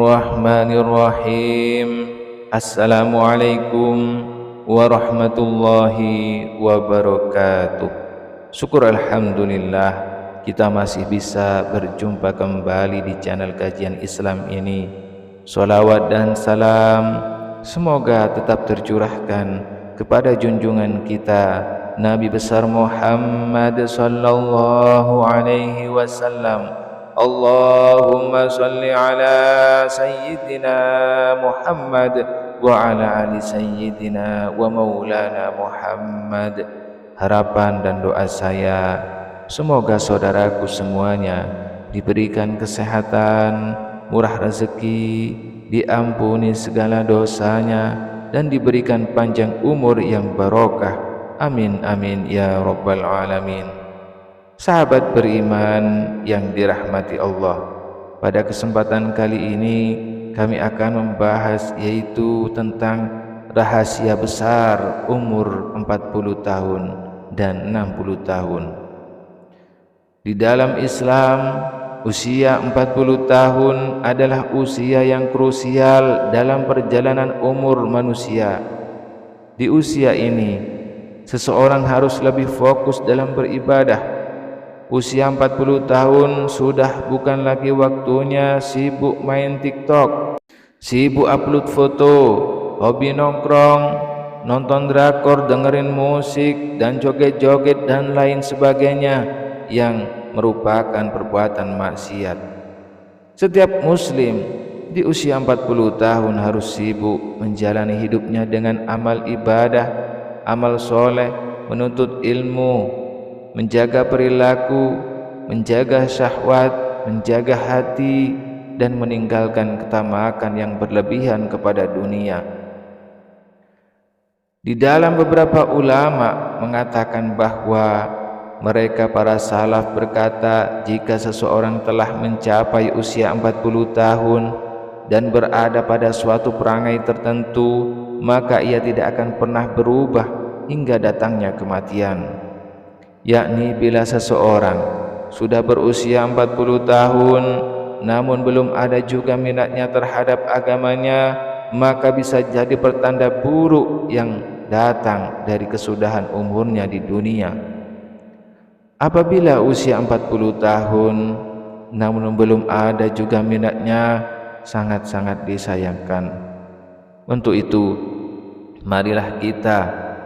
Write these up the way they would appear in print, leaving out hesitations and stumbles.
Bismillahirrahmanirrahim. Assalamualaikum warahmatullahi wabarakatuh. Syukur alhamdulillah kita masih bisa berjumpa kembali di channel kajian Islam ini. Sholawat dan salam semoga tetap tercurahkan kepada junjungan kita Nabi besar Muhammad sallallahu alaihi wasallam. Allahumma salli ala Sayyidina Muhammad wa ala ali Sayyidina wa maulana Muhammad. Harapan dan doa saya, semoga saudaraku semuanya diberikan kesehatan, murah rezeki, diampuni segala dosanya, dan diberikan panjang umur yang barokah. Amin amin ya rabbal alamin. Sahabat beriman yang dirahmati Allah, pada kesempatan kali ini kami akan membahas yaitu tentang rahasia besar umur 40 tahun dan 60 tahun. Di dalam Islam, usia 40 tahun adalah usia yang krusial dalam perjalanan umur manusia. Di usia ini, seseorang harus lebih fokus dalam beribadah. Usia 40 tahun sudah bukan lagi waktunya sibuk main TikTok, sibuk upload foto, hobi nongkrong, nonton drakor, dengerin musik, dan joget-joget dan lain sebagainya yang merupakan perbuatan maksiat. Setiap muslim di usia 40 tahun harus sibuk menjalani hidupnya dengan amal ibadah, amal soleh, menuntut ilmu, menjaga perilaku, menjaga syahwat, menjaga hati, dan meninggalkan ketamakan yang berlebihan kepada dunia. Di dalam beberapa ulama mengatakan bahwa mereka para salaf berkata, jika seseorang telah mencapai usia 40 tahun dan berada pada suatu perangai tertentu, maka ia tidak akan pernah berubah hingga datangnya kematian. Yakni bila seseorang sudah berusia 40 tahun namun belum ada juga minatnya terhadap agamanya, maka bisa jadi pertanda buruk yang datang dari kesudahan umurnya di dunia. Apabila usia 40 tahun namun belum ada juga minatnya, sangat-sangat disayangkan. Untuk itu, marilah kita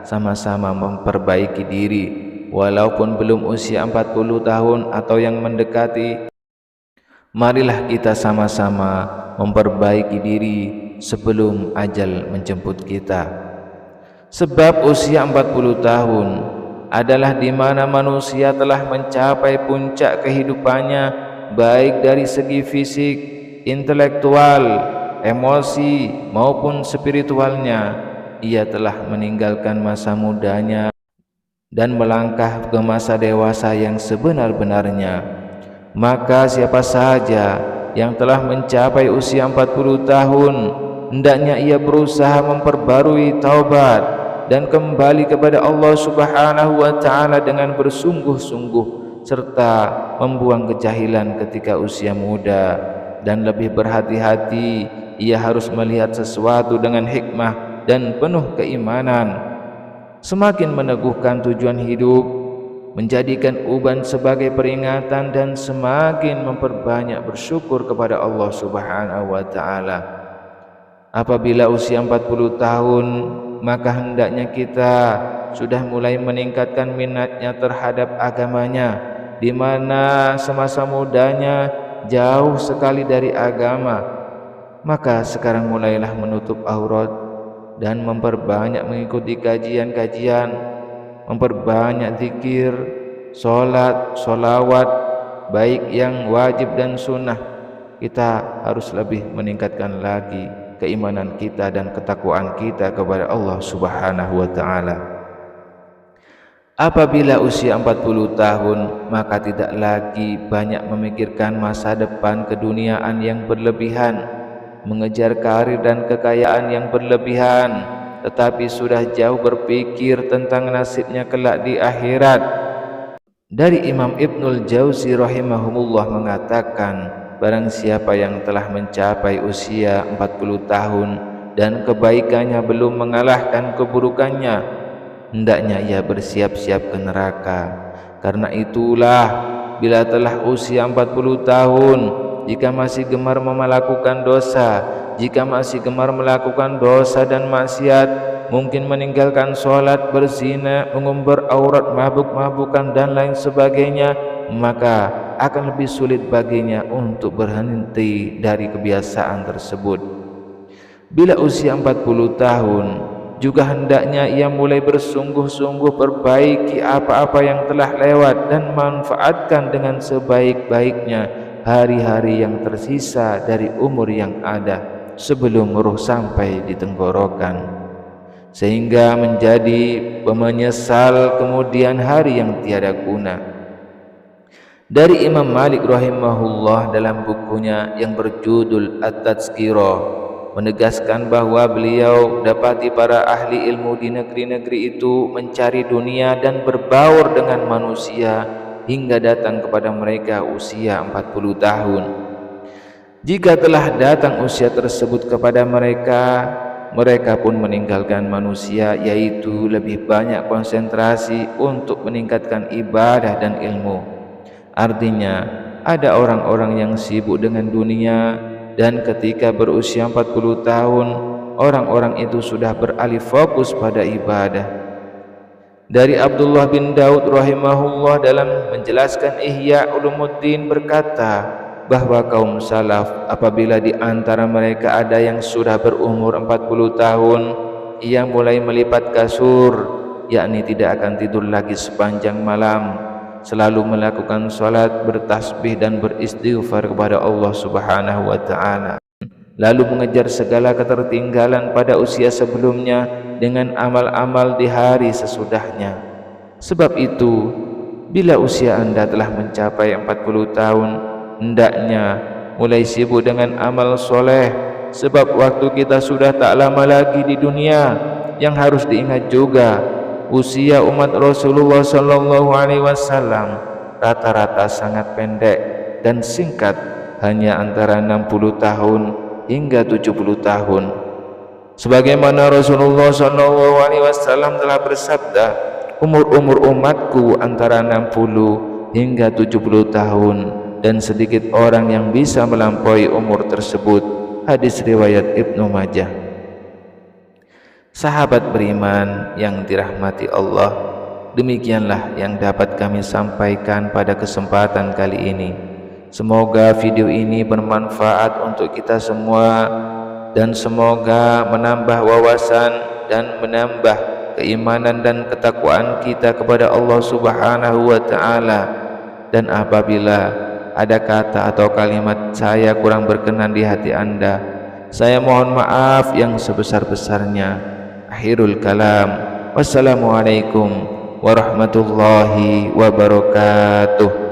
sama-sama memperbaiki diri. Walaupun belum usia 40 tahun atau yang mendekati, marilah kita sama-sama memperbaiki diri sebelum ajal menjemput kita. Sebab usia 40 tahun adalah di mana manusia telah mencapai puncak kehidupannya, baik dari segi fisik, intelektual, emosi maupun spiritualnya. Ia telah meninggalkan masa mudanya dan melangkah ke masa dewasa yang sebenar-benarnya. Maka siapa saja yang telah mencapai usia 40 tahun, hendaknya ia berusaha memperbarui taubat dan kembali kepada Allah Subhanahu wa Ta'ala dengan bersungguh-sungguh, serta membuang kejahilan ketika usia muda, dan lebih berhati-hati. Ia harus melihat sesuatu dengan hikmah dan penuh keimanan, semakin meneguhkan tujuan hidup, menjadikan uban sebagai peringatan, dan semakin memperbanyak bersyukur kepada Allah Subhanahu wa Ta'ala. Apabila usia 40 tahun, maka hendaknya kita sudah mulai meningkatkan minatnya terhadap agamanya, di mana semasa mudanya jauh sekali dari agama. Maka sekarang mulailah menutup aurat dan memperbanyak mengikuti kajian-kajian, memperbanyak zikir, sholat, sholawat, baik yang wajib dan sunnah. Kita harus lebih meningkatkan lagi keimanan kita dan ketakwaan kita kepada Allah Subhanahu wa Ta'ala. Apabila usia 40 tahun, maka tidak lagi banyak memikirkan masa depan keduniaan yang berlebihan, mengejar karir dan kekayaan yang berlebihan, tetapi sudah jauh berpikir tentang nasibnya kelak di akhirat. Dari Imam Ibnul Jauzi rahimahumullah mengatakan, barang siapa yang telah mencapai usia 40 tahun dan kebaikannya belum mengalahkan keburukannya, hendaknya ia bersiap-siap ke neraka. Karena itulah, bila telah usia 40 tahun, jika masih gemar melakukan dosa, jika masih gemar melakukan dosa dan maksiat, mungkin meninggalkan sholat, berzina, mengumbar aurat, mabuk-mabukan dan lain sebagainya, maka akan lebih sulit baginya untuk berhenti dari kebiasaan tersebut. Bila usia 40 tahun, juga hendaknya ia mulai bersungguh-sungguh perbaiki apa-apa yang telah lewat dan manfaatkan dengan sebaik-baiknya hari-hari yang tersisa dari umur yang ada sebelum ruh sampai di tenggorokan, sehingga menjadi menyesal kemudian hari yang tiada guna. Dari Imam Malik rahimahullah dalam bukunya yang berjudul At-Tazkirah menegaskan bahwa beliau dapati para ahli ilmu di negeri-negeri itu mencari dunia dan berbaur dengan manusia hingga datang kepada mereka usia 40 tahun. Jika telah datang usia tersebut kepada mereka, mereka pun meninggalkan manusia, yaitu lebih banyak konsentrasi untuk meningkatkan ibadah dan ilmu. Artinya, ada orang-orang yang sibuk dengan dunia, dan ketika berusia 40 tahun, orang-orang itu sudah beralih fokus pada ibadah. Dari Abdullah bin Daud rahimahullah dalam menjelaskan Ihya Ulumuddin berkata bahwa kaum salaf apabila di antara mereka ada yang sudah berumur 40 tahun, ia mulai melipat kasur, yakni tidak akan tidur lagi sepanjang malam, selalu melakukan salat, bertasbih dan beristighfar kepada Allah Subhanahu wa taala, lalu mengejar segala ketertinggalan pada usia sebelumnya dengan amal-amal di hari sesudahnya. Sebab itu, bila usia Anda telah mencapai 40 tahun, hendaknya mulai sibuk dengan amal soleh, sebab waktu kita sudah tak lama lagi di dunia. Yang harus diingat juga, usia umat Rasulullah SAW rata-rata sangat pendek dan singkat, hanya antara 60 tahun hingga 70 tahun. Sebagaimana Rasulullah SAW telah bersabda, umur umatku antara 60 hingga 70 tahun, dan sedikit orang yang bisa melampaui umur tersebut. Hadis riwayat Ibnu Majah. Sahabat beriman yang dirahmati Allah, demikianlah yang dapat kami sampaikan pada kesempatan kali ini. Semoga video ini bermanfaat untuk kita semua, dan semoga menambah wawasan dan menambah keimanan dan ketakwaan kita kepada Allah Subhanahu wa taala. Dan apabila ada kata atau kalimat saya kurang berkenan di hati Anda, saya mohon maaf yang sebesar-besarnya. Akhirul kalam, wassalamualaikum warahmatullahi wabarakatuh.